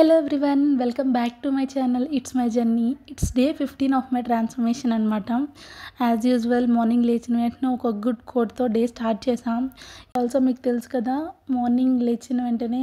Hello everyone, welcome back to my channel. It's my journey. It's day 15 of my transformation అనమాట. As usual morning లేచిన వెంటనే ఒక good కోట్తో day start చేసాం. Also మీకు తెలుసు కదా, మార్నింగ్ లేచిన వెంటనే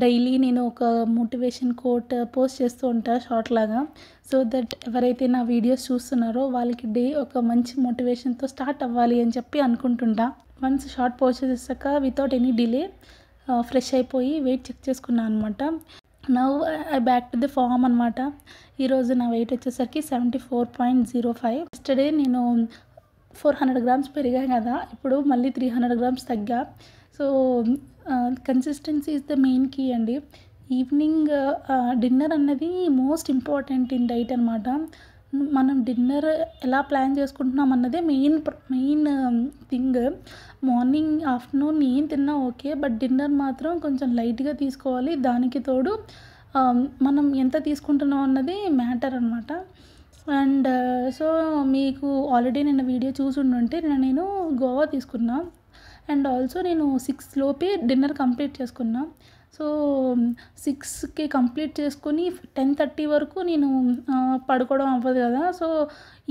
డైలీ నేను ఒక మోటివేషన్ కోట్ పోస్ట్ చేస్తూ ఉంటా షార్ట్ లాగా. సో దట్ ఎవరైతే నా వీడియోస్ చూస్తున్నారో వాళ్ళకి డే ఒక మంచి మోటివేషన్తో స్టార్ట్ అవ్వాలి అని చెప్పి అనుకుంటుంటా. వన్స్ షార్ట్ పోస్ట్ చేసాక వితౌట్ ఎనీ డిలే ఫ్రెష్ అయిపోయి వెయిట్ చెక్ చేసుకున్నాను అనమాట. Now I back to the form అనమాట. ఈరోజు నా వెయిట్ వచ్చేసరికి 74.05. ఎస్టర్డే నేను 400 గ్రామ్స్ పెరిగా కదా, ఇప్పుడు మళ్ళీ 300 గ్రామ్స్ తగ్గా. So consistency is the main key అండి. ఈవినింగ్ డిన్నర్ అన్నది మోస్ట్ ఇంపార్టెంట్ ఇన్ డైట్ అనమాట. మనం డిన్నర్ ఎలా ప్లాన్ చేసుకుంటున్నాం అన్నదే మెయిన్ థింగ్. మార్నింగ్ ఆఫ్టర్నూన్ ఏం తిన్నా ఓకే, బట్ డిన్నర్ మాత్రం కొంచెం లైట్గా తీసుకోవాలి. దానికి తోడు మనం ఎంత తీసుకుంటున్నాం అన్నది మ్యాటర్ అనమాట. అండ్ సో మీకు ఆల్రెడీ నిన్న వీడియో చూసి ఉండుంటే నేను గోవా తీసుకున్నా. అండ్ ఆల్సో నేను 6 లోపే డిన్నర్ కంప్లీట్ చేసుకున్నా. సో 6కి కంప్లీట్ చేసుకొని 10:30 వరకు నేను పడుకోవడం అవ్వదు కదా. సో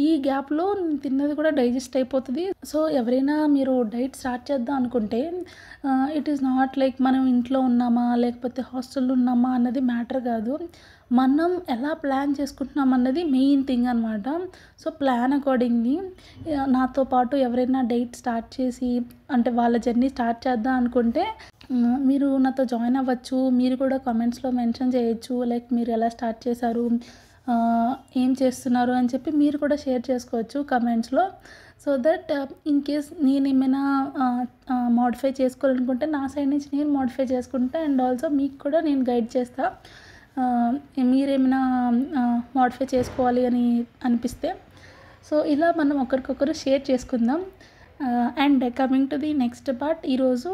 ఈ గ్యాప్లో తిన్నది కూడా డైజెస్ట్ అయిపోతుంది. సో ఎవరైనా మీరు డైట్ స్టార్ట్ చేద్దాం అనుకుంటే ఇట్ ఈస్ నాట్ లైక్ మనం ఇంట్లో ఉన్నామా లేకపోతే హాస్టల్లో ఉన్నామా అన్నది మ్యాటర్ కాదు. మనం ఎలా ప్లాన్ చేసుకుంటున్నాం అన్నది మెయిన్ థింగ్ అనమాట. సో ప్లాన్ అకార్డింగ్లీ నాతో పాటు ఎవరైనా డైట్ స్టార్ట్ చేసి అంటే వాళ్ళ జర్నీ స్టార్ట్ చేద్దాం అనుకుంటే మీరు నాతో జాయిన్ అవ్వచ్చు. మీరు కూడా కామెంట్స్లో మెన్షన్ చేయొచ్చు, లైక్ మీరు ఎలా స్టార్ట్ చేశారు, ఏం చేస్తున్నారు అని చెప్పి మీరు కూడా షేర్ చేసుకోవచ్చు కమెంట్స్లో. సో దట్ ఇన్ కేస్ నేను ఏమైనా మోడిఫై చేసుకోవాలనుకుంటే నా సైడ్ నుంచి నేను మోడిఫై చేసుకుంటా. అండ్ ఆల్సో మీకు కూడా నేను గైడ్ చేస్తా, మీరేమైనా మోడిఫై చేసుకోవాలి అని అనిపిస్తే. సో ఇలా మనం ఒకరికొకరు షేర్ చేసుకుందాం. And coming to the next part, ఈరోజు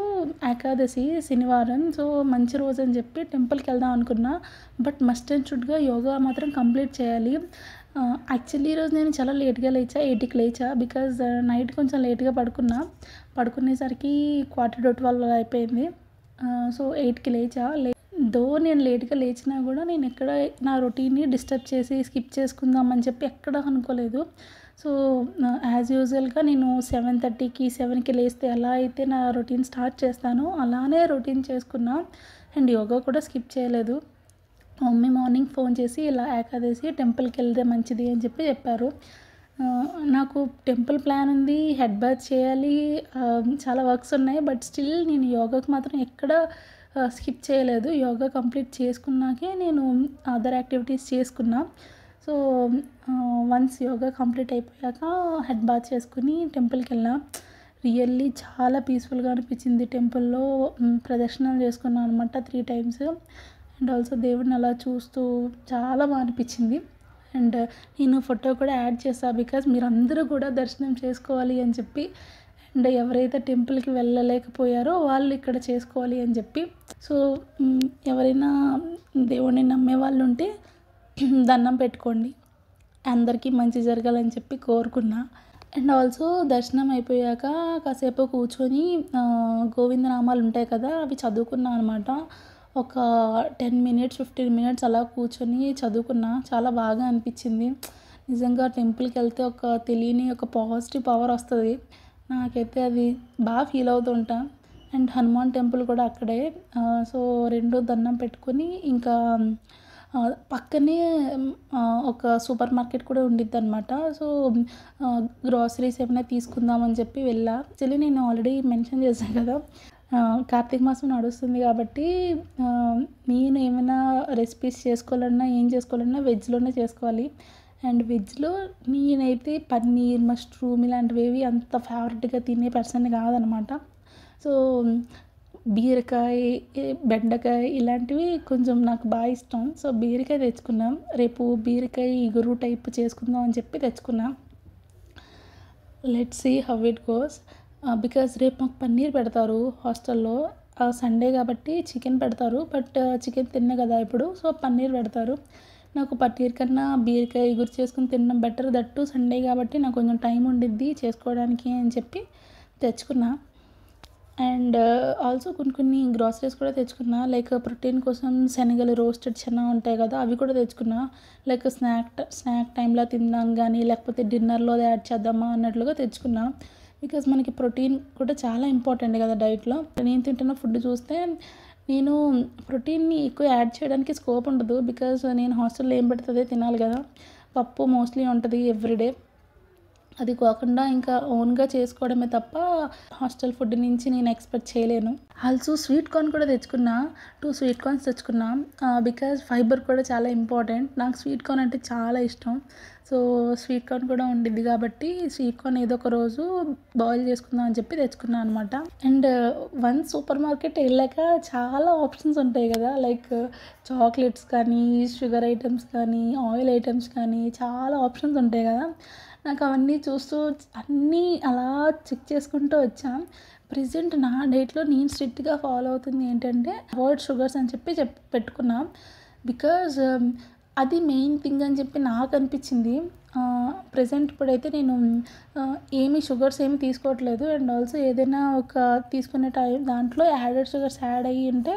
ఏకాదశి శనివారం. సో మంచి రోజు అని చెప్పి టెంపుల్కి వెళ్దాం అనుకున్నా, బట్ మస్ట్ అండ్ షుడ్గా యోగా మాత్రం కంప్లీట్ చేయాలి. యాక్చువల్లీ ఈరోజు నేను చాలా లేట్గా లేచా, 8కి లేచా. బికాజ్ నైట్ కొంచెం లేట్గా పడుకునేసరికి 11:45 అయిపోయింది. సో 8కి లేచా. దో నేను లేట్గా లేచినా కూడా నేను ఎక్కడ నా రొటీన్ని డిస్టర్బ్ చేసి స్కిప్ చేసుకుందామని చెప్పి ఎక్కడ అనుకోలేదు. సో యాజ్ యూజువల్గా నేను 7:30కి 7కి లేస్తే ఎలా అయితే నా రొటీన్ స్టార్ట్ చేస్తానో అలానే రొటీన్ చేసుకున్నా. అండ్ యోగా కూడా స్కిప్ చేయలేదు. మమ్మీ మార్నింగ్ ఫోన్ చేసి ఇలా ఏకాదశి టెంపుల్కి వెళ్తే మంచిది అని చెప్పారు. నాకు టెంపుల్ ప్లాన్ ఉంది, హెడ్ బాత్ చేయాలి, చాలా వర్క్స్ ఉన్నాయి. బట్ స్టిల్ నేను యోగాకి మాత్రం ఎక్కడ స్కిప్ చేయలేదు. యోగా కంప్లీట్ చేసుకున్నాకే నేను అదర్ యాక్టివిటీస్ చేసుకున్నా. సో వన్స్ యోగా కంప్లీట్ అయిపోయాక హెడ్ బాత్ చేసుకుని టెంపుల్కి వెళ్ళా. రియల్లీ చాలా పీస్ఫుల్గా అనిపించింది. టెంపుల్లో ప్రదర్శనలు చేసుకున్నాను అనమాట 3 times. అండ్ ఆల్సో దేవుడిని అలా చూస్తూ చాలా బాగా అనిపించింది. అండ్ నేను ఫోటో కూడా యాడ్ చేశాను, బికాజ్ మీరందరూ కూడా దర్శనం చేసుకోవాలి అని చెప్పి. అండ్ ఎవరైతే టెంపుల్కి వెళ్ళలేకపోయారో వాళ్ళు ఇక్కడ చేసుకోవాలి అని చెప్పి. సో ఎవరైనా దేవుడిని నమ్మే వాళ్ళు ఉంటే దండం పెట్టుకోండి, అందరికీ మంచి జరగాలని చెప్పి కోరుకున్నా. అండ్ ఆల్సో దర్శనం అయిపోయాక కాసేపు కూర్చొని గోవిందనామాలు ఉంటాయి కదా, అవి చదువుకున్నా అనమాట. ఒక 10 minutes 15 minutes అలా కూర్చొని చదువుకున్నా. చాలా బాగా అనిపించింది. నిజంగా టెంపుల్కి వెళ్తే ఒక తెలియని ఒక పాజిటివ్ పవర్ వస్తుంది. నాకైతే అది బాగా ఫీల్ అవుతుంటా. అండ్ హనుమాన్ టెంపుల్ కూడా అక్కడే. సో 2 దండం పెట్టుకొని ఇంకా పక్కనే ఒక సూపర్ మార్కెట్ కూడా ఉండిద్ది అనమాట. సో గ్రాసరీస్ ఏమైనా తీసుకుందామని చెప్పి వెళ్ళా. యాక్చువల్లీ నేను ఆల్రెడీ మెన్షన్ చేశాను కదా, కార్తీక మాసం నడుస్తుంది కాబట్టి నేను ఏమైనా రెసిపీస్ చేసుకోవాలన్నా ఏం చేసుకోవాలన్నా వెజ్లోనే చేసుకోవాలి. అండ్ వెజ్లో నేనైతే పన్నీర్, మష్రూమ్ ఇలాంటివి అంత ఫేవరెట్గా తినే పర్సన్ కాదనమాట. సో బీరకాయ, బెండకాయ ఇలాంటివి కొంచెం నాకు బాగా ఇష్టం. సో బీరకాయ తెచ్చుకున్నాం. రేపు బీరకాయ ఇగురు టైప్ చేసుకుందాం అని చెప్పి తెచ్చుకున్నాం. Let's see how it goes. Because రేపు మాకు పన్నీర్ పెడతారు హాస్టల్లో. సండే కాబట్టి చికెన్ పెడతారు, బట్ చికెన్ తిన్నే కదా ఇప్పుడు. సో పన్నీర్ పెడతారు. నాకు పన్నీర్ కన్నా బీరకాయ ఇగురు చేసుకుని తినడం బెటర్. దట్టు సండే కాబట్టి నాకు కొంచెం టైం ఉండిద్ది చేసుకోవడానికి అని చెప్పి తెచ్చుకున్నా. అండ్ ఆల్సో కొన్ని గ్రాసరీస్ కూడా తెచ్చుకున్నా. లైక్ ప్రోటీన్ కోసం శనగలు, రోస్టెడ్ చనా ఉంటాయి కదా! అవి కూడా తెచ్చుకున్నా. లైక్ స్నాక్ టైమ్‌లో తిందాం గానీ, లేకపోతే డిన్నర్‌లో అది యాడ్ చేద్దామా అన్నట్లుగా తెచ్చుకున్నా. బికాజ్ మనకి ప్రోటీన్ కూడా చాలా ఇంపార్టెంట్ కదా డైట్‌లో. నేను తింటున్న ఫుడ్ చూస్తే నేను ప్రోటీన్‌ని ఎక్కువ యాడ్ చేయడానికి స్కోప్ ఉండదు. బికాజ్ నేను హాస్టల్‌లో ఏం పెడితే అదే తినాలి కదా! పప్పు మోస్ట్‌లీ ఉంటది ఎవ్రీడే. అది కాకుండా ఇంకా ఓన్‌గా చేసుకోవడమే తప్ప హాస్టల్ ఫుడ్ నుంచి నేను ఎక్స్‌పెక్ట్ చేయలేను. ఆల్సో స్వీట్ కార్న్ కూడా తెచ్చుకున్నా. 2 స్వీట్ కార్న్స్ తెచ్చుకున్నా. బికాజ్ ఫైబర్ కూడా చాలా ఇంపార్టెంట్. నాకు స్వీట్ కార్న్ అంటే చాలా ఇష్టం. సో, స్వీట్ కార్న్ కూడా ఉండిద్ది కాబట్టి స్వీట్ కార్న్ ఏదో ఒక రోజు బాయిల్ చేసుకుందాం అని చెప్పి తెచ్చుకున్నా అనమాట. అండ్ వన్స్ సూపర్ మార్కెట్ ఎళ్ళాక చాలా ఆప్షన్స్ ఉంటాయి కదా! లైక్ చాక్లెట్స్ కానీ, షుగర్ ఐటెమ్స్ కానీ, ఆయిల్ ఐటెమ్స్ కానీ చాలా ఆప్షన్స్ ఉంటాయి కదా! నాకు అవన్నీ చూస్తూ అన్నీ అలా చెక్ చేసుకుంటూ వచ్చా. ప్రెజెంట్ నా డైట్‌లో నేను స్ట్రిక్ట్‌గా ఫాలో అవుతుంది ఏంటంటే అవాయిడ్ షుగర్స్ అని చెప్పి పెట్టుకున్నా. బికాజ్ అది మెయిన్ థింగ్ అని చెప్పి నాకు అనిపించింది. ప్రెజెంట్ ఇప్పుడైతే నేను ఏమి షుగర్స్ ఏమి తీసుకోవట్లేదు. అండ్ ఆల్సో ఏదైనా ఒక తీసుకునే దాంట్లో యాడెడ్ షుగర్స్ యాడ్ అయ్యి ఉంటే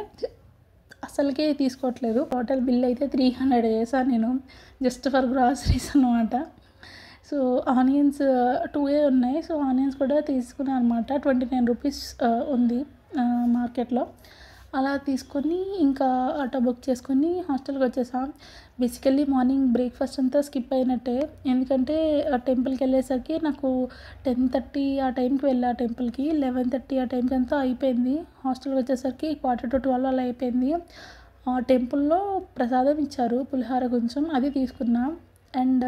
అసలుకే తీసుకోవట్లేదు. టోటల్ బిల్ అయితే 300 చేశాను నేను జస్ట్ ఫర్ గ్రాసరీస్ అనమాట. సో, ఆనియన్స్ 2 ఉన్నాయి. సో, ఆనియన్స్ కూడా తీసుకున్నా అనమాట. 29 రూపీస్ ఉంది మార్కెట్‌లో. అలా తీసుకొని ఇంకా ఆటో బుక్ చేసుకొని హాస్టల్‌కి వచ్చేసా. బేసికల్లీ మార్నింగ్ బ్రేక్‌ఫాస్ట్ అంతా స్కిప్ అయినట్టే. ఎందుకంటే టెంపుల్‌కి వెళ్ళేసరికి నాకు 10:30 ఆ టైంకి వెళ్ళా టెంపుల్‌కి. 11:30 ఆ టైంకి అంతా అయిపోయింది. హాస్టల్‌కి వచ్చేసరికి 11:45 అలా అయిపోయింది. టెంపుల్‌లో ప్రసాదం ఇచ్చారు. పులిహోర కొంచెం అది తీసుకున్నా. అండ్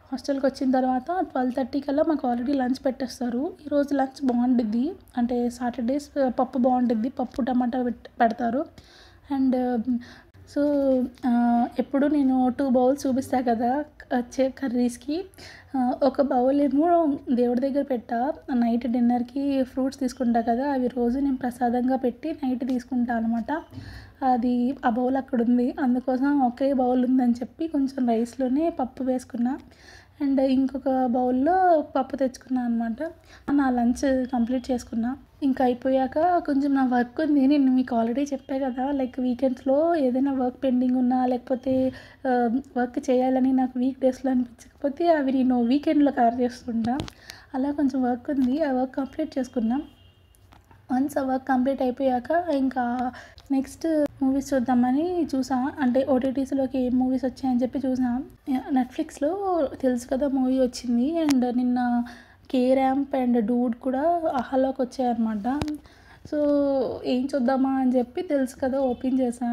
హాస్టల్‌కి వచ్చిన తర్వాత 12:30 కల్లా మాకు ఆల్రెడీ లంచ్ పెట్టేస్తారు. ఈరోజు లంచ్ బాగుండిద్ది. అంటే సాటర్‌డేస్ పప్పు బాగుండిద్ది. పప్పు టమాటా పెడతారు. అండ్ సో, ఎప్పుడు నేను 2 బౌల్స్ చూపిస్తా కదా! కర్రీస్‌కి. ఒక బౌల్ ఏమో దేవుడి దగ్గర పెట్టా. నైట్ డిన్నర్‌కి ఫ్రూట్స్ తీసుకుంటా కదా! అవి రోజు నేను ప్రసాదంగా పెట్టి నైట్ తీసుకుంటా అనమాట. అది ఆ బౌల్ అక్కడుంది. అందుకోసం ఒకే బౌల్ ఉందని చెప్పి కొంచెం రైస్‌లోనే పప్పు వేసుకున్నా. అండ్ ఇంకొక బౌల్‌లో పప్పు తెచ్చుకున్నా అనమాట. నా లంచ్ కంప్లీట్ చేసుకున్నా. ఇంకా అయిపోయాక కొంచెం నా వర్క్ ఉంది. నేను మీకు ఆల్రెడీ చెప్పా కదా! లైక్ వీకెండ్స్‌లో ఏదైనా వర్క్ పెండింగ్ ఉన్నా లేకపోతే వర్క్ చేయాలని నాకు వీక్ డేస్‌లో అనిపించకపోతే అవి నేను వీకెండ్‌లో కవర్ చేస్తుంటా. అలా కొంచెం వర్క్ ఉంది. ఆ వర్క్ కంప్లీట్ చేసుకున్నా. వన్స్ ఆ వర్క్ కంప్లీట్ అయిపోయాక ఇంకా నెక్స్ట్ మూవీస్ చూద్దామని చూసా. అంటే ఓటీటీస్‌లోకి ఏం మూవీస్ వచ్చాయని చెప్పి చూసా. నెట్‌ఫ్లిక్స్‌లో తెలుసు కదా మూవీ వచ్చింది. అండ్ నిన్న 'కే ర్యాంప్' అండ్ 'డూడ్' కూడా ఆహాలోకి వచ్చాయన్నమాట. సో, ఏం చూద్దామా అని చెప్పి తెలుసు కదా ఓపెన్ చేశా.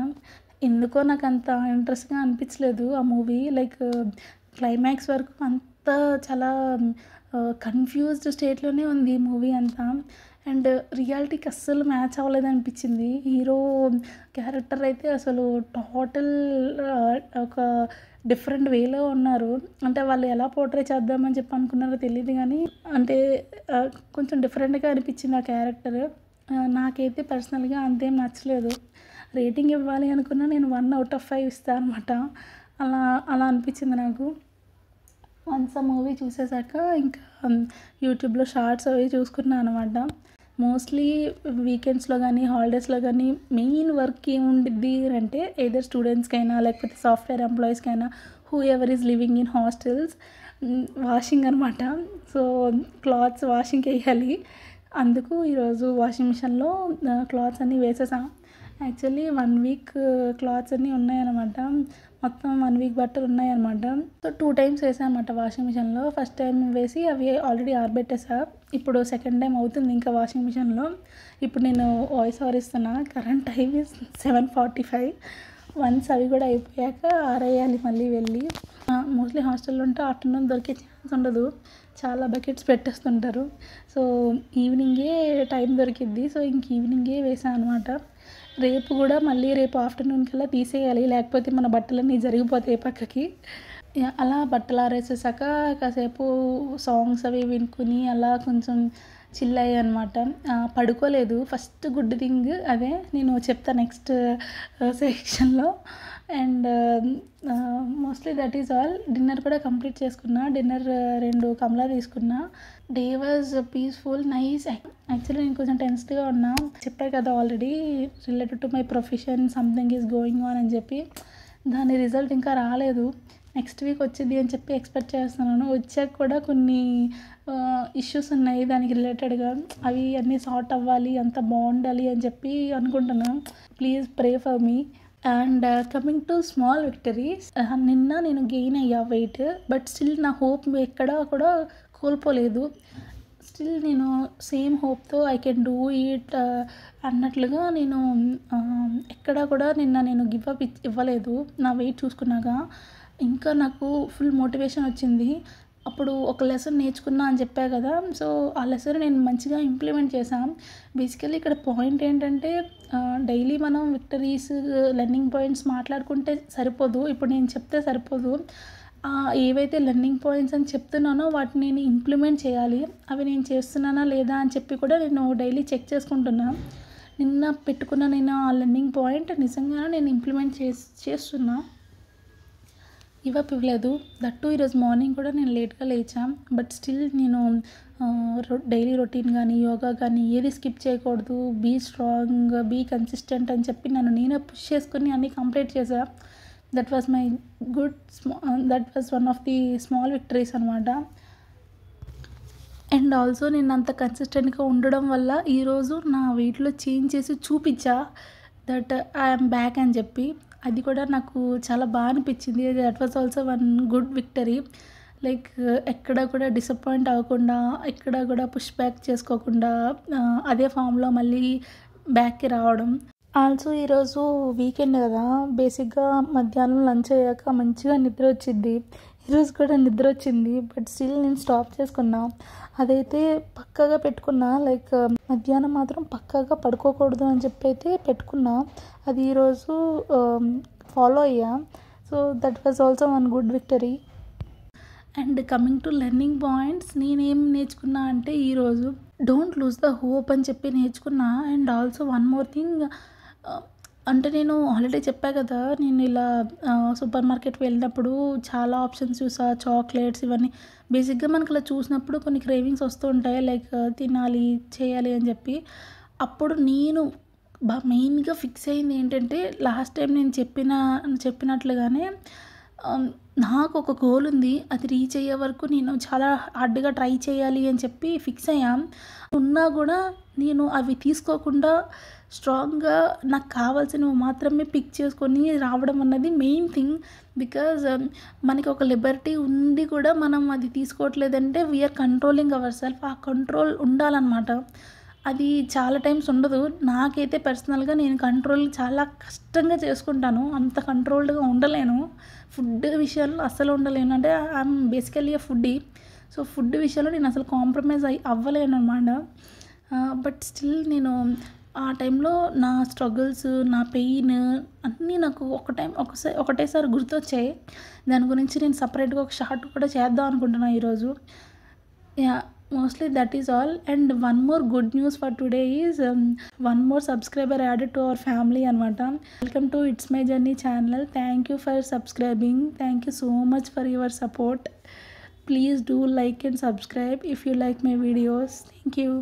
ఎందుకో నాకంత ఇంట్రెస్ట్‌గా అనిపించలేదు ఆ మూవీ. లైక్ క్లైమాక్స్ వరకు అంతా చాలా కన్‌ఫ్యూజ్డ్ స్టేట్‌లోనే ఉంది ఈ మూవీ అంతా. అండ్ రియాలిటీకి అస్సలు మ్యాచ్ అవ్వలేదనిపించింది. హీరో క్యారెక్టర్ అయితే అసలు టోటల్ ఒక డిఫరెంట్ వేలో ఉన్నారు. అంటే వాళ్ళు ఎలా పోర్ట్రే చేద్దామని చెప్పి అనుకున్నారో తెలీదు గానీ, అంటే కొంచెం డిఫరెంట్‌గా అనిపించింది ఆ క్యారెక్టర్. నాకైతే పర్సనల్‌గా అంతేం నచ్చలేదు. రేటింగ్ ఇవ్వాలి అనుకున్నా నేను 1/5 ఇస్తా అనమాట. అలా అలా అనిపించింది నాకు. వన్స్ ఆ మూవీ చూసేసాక ఇంకా యూట్యూబ్‌లో షార్ట్స్ అవి చూసుకున్నా అనమాట. మోస్ట్‌లీ వీకెండ్స్‌లో గానీ, హాలిడేస్‌లో గానీ మెయిన్ వర్క్ ఏముండిద్ది అంటే ఎయిదర్ స్టూడెంట్స్‌కైనా లేకపోతే సాఫ్ట్‌వేర్ ఎంప్లాయీస్‌కైనా who ever is living in hostels washing అనమాట. సో, క్లాత్స్ వాషింగ్‌కెయ్యాలి. అందుకు ఈరోజు వాషింగ్ మిషన్‌లో క్లాత్స్ అన్నీ వేసేసా. యాక్చువల్లీ 1 వీక్ క్లాత్స్ అన్నీ ఉన్నాయన్నమాట. మొత్తం 1 వీక్ బట్టలు ఉన్నాయన్నమాట. సో, 2 టైమ్స్ వేసా అనమాట వాషింగ్ మిషన్‌లో. ఫస్ట్ టైం వేసి అవి ఆల్రెడీ ఆరబెట్టేసా. ఇప్పుడు సెకండ్ టైం అవుతుంది ఇంకా వాషింగ్ మిషన్‌లో. ఇప్పుడు నేను వాయిస్ ఓవర్ ఇస్తున్నా. Current time is 7:45. వన్స్ అవి కూడా అయిపోయాక ఆరేయాలి మళ్ళీ వెళ్ళి. మోస్ట్‌లీ హాస్టల్‌లో ఉంటే ఆఫ్టర్‌నూన్ దొరికే ఛాన్స్ ఉండదు. చాలా బకెట్స్ పెట్టేస్తుంటారు. సో, ఈవినింగే టైం దొరికిద్ది. సో, ఇంక ఈవినింగే వేసా అనమాట. రేపు కూడా మళ్ళీ రేపు ఆఫ్టర్‌నూన్ కల్లా తీసేయాలి. లేకపోతే మన బట్టలన్నీ జరిగిపోతాయి పక్కకి. అలా బట్టలు ఆరేసేసాక కాసేపు సాంగ్స్ అవి వినుకొని అలా కొంచెం చిల్ అయ్యాయి అనమాట. పడుకోలేదు. ఫస్ట్ గుడ్ థింగ్ అదే, నేను చెప్తా నెక్స్ట్ సెక్షన్లో. And mostly that is all. Dinner కూడా కంప్లీట్ చేసుకున్నా. డిన్నర్ 2 కమలా తీసుకున్నా. Day was peaceful, nice. Actually నేను కొంచెం టెన్స్డ్గా ఉన్నా, చెప్పా కదా already, related to my profession something is going on అని చెప్పి. దాని రిజల్ట్ ఇంకా రాలేదు. నెక్స్ట్ వీక్ వచ్చింది అని చెప్పి ఎక్స్పెక్ట్ చేస్తున్నాను. వచ్చాక కూడా కొన్ని ఇష్యూస్ ఉన్నాయి దానికి రిలేటెడ్గా. అవి అన్నీ సార్ట్ అవ్వాలి, అంత బాగుండాలి అని చెప్పి అనుకుంటున్నాను. Please pray for me. And coming to small victories, నిన్న నేను గెయిన్ అయ్యా వెయిట్. బట్ స్టిల్ నా హోప్ ఎక్కడా కూడా కోల్పోలేదు. స్టిల్ నేను సేమ్ హోప్తో ఐ కెన్ డూ ఇట్ అన్నట్లుగా నేను ఎక్కడా కూడా నిన్న నేను గివ్ అప్ ఇవ్వలేదు. నా వెయిట్ చూసుకున్నాక ఇంకా నాకు ఫుల్ మోటివేషన్ వచ్చింది. అప్పుడు ఒక లెసన్ నేర్చుకున్నా అని చెప్పా కదా, సో ఆ లెసన్ నేను మంచిగా ఇంప్లిమెంట్ చేశాను. బేసికలీ ఇక్కడ పాయింట్ ఏంటంటే, డైలీ మనం విక్టరీస్, లెర్నింగ్ పాయింట్స్ మాట్లాడుకుంటే సరిపోదు. ఇప్పుడు నేను చెప్తే సరిపోదు. ఏవైతే లెర్నింగ్ పాయింట్స్ అని చెప్తున్నానో వాటిని నేను ఇంప్లిమెంట్ చేయాలి. అవి నేను చేస్తున్నానా లేదా అని చెప్పి కూడా నేను డైలీ చెక్ చేసుకుంటున్నా. నిన్న పెట్టుకున్న నేను ఆ లెర్నింగ్ పాయింట్ నిజంగా నేను ఇంప్లిమెంట్ చేస్తున్నా. ఇవ్వలేదు. దట్టు ఈరోజు మార్నింగ్ కూడా నేను లేట్గా లేచాను. బట్ స్టిల్ నేను డైలీ రొటీన్ కానీ, యోగా కానీ ఏది స్కిప్ చేయకూడదు, బీ స్ట్రాంగ్, బీ కన్సిస్టెంట్ అని చెప్పి నన్ను నేనే పుష్ చేసుకుని అన్నీ కంప్లీట్ చేశాను. That was my that was one of the small victories అనమాట. అండ్ ఆల్సో నేను అంత కన్సిస్టెంట్గా ఉండడం వల్ల ఈరోజు నా వెయిట్లో చేంజ్ చేసి చూపించా దట్ ఐఎమ్ బ్యాక్ అని చెప్పి. అది కూడా నాకు చాలా బాగా అనిపించింది. That was also one good victory. Like ఎక్కడ కూడా డిసప్పాయింట్ అవ్వకుండా, ఎక్కడ కూడా పుష్ బ్యాక్ చేసుకోకుండా అదే ఫామ్లో మళ్ళీ బ్యాక్కి రావడం. ఆల్సో ఈరోజు వీకెండ్ కదా, బేసిక్గా మధ్యాహ్నం లంచ్ అయ్యాక మంచిగా నిద్ర వచ్చింది. ఈరోజు కూడా నిద్ర వచ్చింది. బట్ స్టిల్ నేను స్టాప్ చేసుకున్నా. అదైతే పక్కాగా పెట్టుకున్నా. లైక్ మధ్యాహ్నం మాత్రం పక్కాగా పడుకోకూడదు అని చెప్పి అయితే పెట్టుకున్నా. అది ఈరోజు ఫాలో అయ్యా. So that was also one good victory. And coming to learning points, నేనేం నేర్చుకున్నా అంటే ఈరోజు డోంట్ లూజ్ ద హోప్ అని చెప్పి నేర్చుకున్నా. And also one more thing, అంటే నేను ఆల్రెడీ చెప్పా కదా, నేను ఇలా సూపర్ మార్కెట్కి వెళ్ళినప్పుడు చాలా ఆప్షన్స్ చూసా, చాక్లెట్స్ ఇవన్నీ. బేసిక్గా మనకు ఇలా చూసినప్పుడు కొన్ని క్రేవింగ్స్ వస్తూ ఉంటాయి, లైక్ తినాలి, చేయాలి అని చెప్పి. అప్పుడు నేను మెయిన్గా ఫిక్స్ అయింది ఏంటంటే, లాస్ట్ టైం నేను చెప్పినట్లుగానే నాకు ఒక గోల్ ఉంది. అది రీచ్ అయ్యే వరకు నేను చాలా హార్డ్గా ట్రై చేయాలి అని చెప్పి ఫిక్స్ అయ్యాం. ఉన్నా కూడా నేను అవి తీసుకోకుండా స్ట్రాంగ్గా నాకు కావాల్సినవి మాత్రమే పిక్ చేసుకొని రావడం అన్నది మెయిన్ థింగ్. బికాజ్ మనకి ఒక లిబర్టీ ఉండి కూడా మనం అది తీసుకోవట్లేదంటే వీఆర్ కంట్రోలింగ్ అవర్ సెల్ఫ్. ఆ కంట్రోల్ ఉండాలన్నమాట. అది చాలా టైమ్స్ ఉండదు. నాకైతే పర్సనల్గా నేను కంట్రోల్ చాలా కష్టంగా చేసుకుంటాను. అంత కంట్రోల్డ్గా ఉండలేను. ఫుడ్ విషయాల్లో అస్సలు ఉండలేను. అంటే I'm basically a foodie. So food విషయంలో నేను అసలు కాంప్రమైజ్ అవ్వలేను అనమాట. బట్ స్టిల్ నేను ఆ టైంలో నా స్ట్రగుల్స్, నా పెయిన్ అన్నీ నాకు ఒకటేసారి గుర్తొచ్చాయి. దాని గురించి నేను సపరేట్గా ఒక షార్ట్ కూడా చేద్దాం అనుకుంటున్నాను ఈరోజు. Mostly that is all. And one more good news for today is one more subscriber added to our family anamata. Welcome to It's My Journey channel. Thank you for subscribing. Thank you so much for your support. Please do like and subscribe if you like my videos. Thank you.